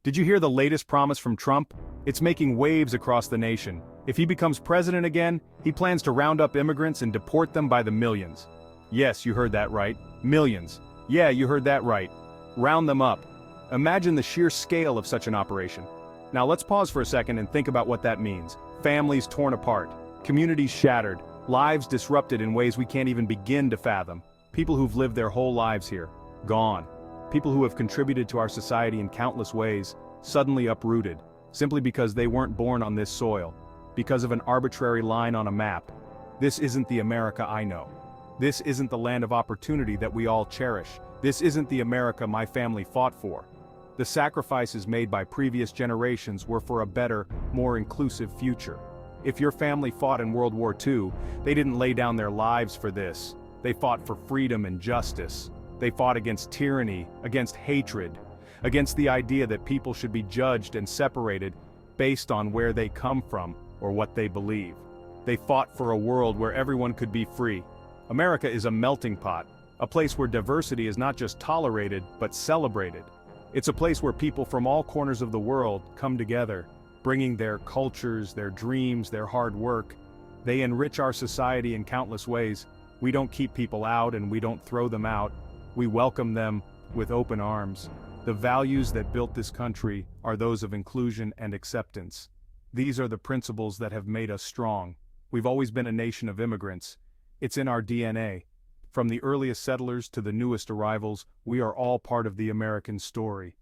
Did you hear the latest promise from Trump? It's making waves across the nation. If he becomes president again, he plans to round up immigrants and deport them by the millions. Yes, you heard that right. Millions. Yeah, you heard that right. Round them up. Imagine the sheer scale of such an operation. Now let's pause for a second and think about what that means. Families torn apart, communities shattered, lives disrupted in ways we can't even begin to fathom. People who've lived their whole lives here, gone. People who have contributed to our society in countless ways, suddenly uprooted, simply because they weren't born on this soil, because of an arbitrary line on a map. This isn't the America I know. This isn't the land of opportunity that we all cherish. This isn't the America my family fought for. The sacrifices made by previous generations were for a better, more inclusive future. If your family fought in World War II, they didn't lay down their lives for this. They fought for freedom and justice. They fought against tyranny, against hatred, against the idea that people should be judged and separated based on where they come from or what they believe. They fought for a world where everyone could be free. America is a melting pot, a place where diversity is not just tolerated, but celebrated. It's a place where people from all corners of the world come together, bringing their cultures, their dreams, their hard work. They enrich our society in countless ways. We don't keep people out and we don't throw them out. We welcome them with open arms. The values that built this country are those of inclusion and acceptance. These are the principles that have made us strong. We've always been a nation of immigrants. It's in our DNA. From the earliest settlers to the newest arrivals, we are all part of the American story.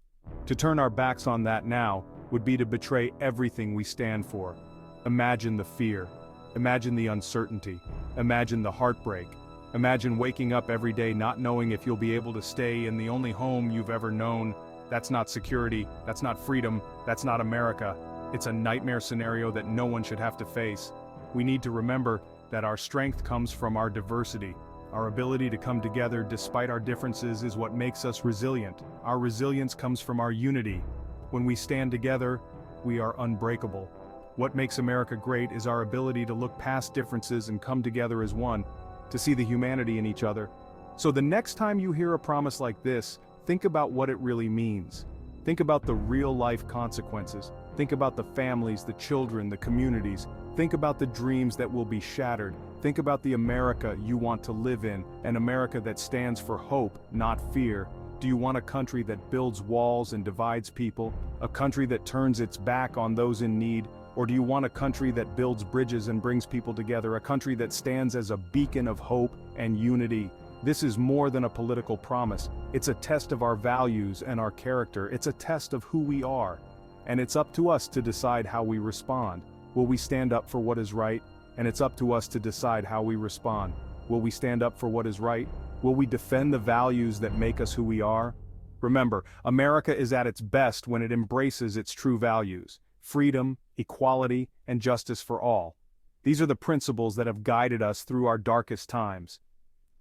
To turn our backs on that now would be to betray everything we stand for. Imagine the fear. Imagine the uncertainty. Imagine the heartbreak. Imagine waking up every day not knowing if you'll be able to stay in the only home you've ever known. That's not security, that's not freedom, that's not America. It's a nightmare scenario that no one should have to face. We need to remember that our strength comes from our diversity. Our ability to come together despite our differences is what makes us resilient. Our resilience comes from our unity. When we stand together, we are unbreakable. What makes America great is our ability to look past differences and come together as one, to see the humanity in each other. So the next time you hear a promise like this, think about what it really means. Think about the real-life consequences. Think about the families, the children, the communities. Think about the dreams that will be shattered. Think about the America you want to live in, an America that stands for hope, not fear. Do you want a country that builds walls and divides people? A country that turns its back on those in need? Or do you want a country that builds bridges and brings people together, a country that stands as a beacon of hope and unity? This is more than a political promise. It's a test of our values and our character. It's a test of who we are. And it's up to us to decide how we respond. Will we stand up for what is right? And it's up to us to decide how we respond. Will we stand up for what is right? Will we defend the values that make us who we are? Remember, America is at its best when it embraces its true values: freedom, equality, and justice for all. These are the principles that have guided us through our darkest times.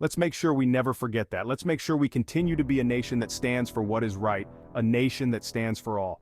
Let's make sure we never forget that. Let's make sure we continue to be a nation that stands for what is right, a nation that stands for all.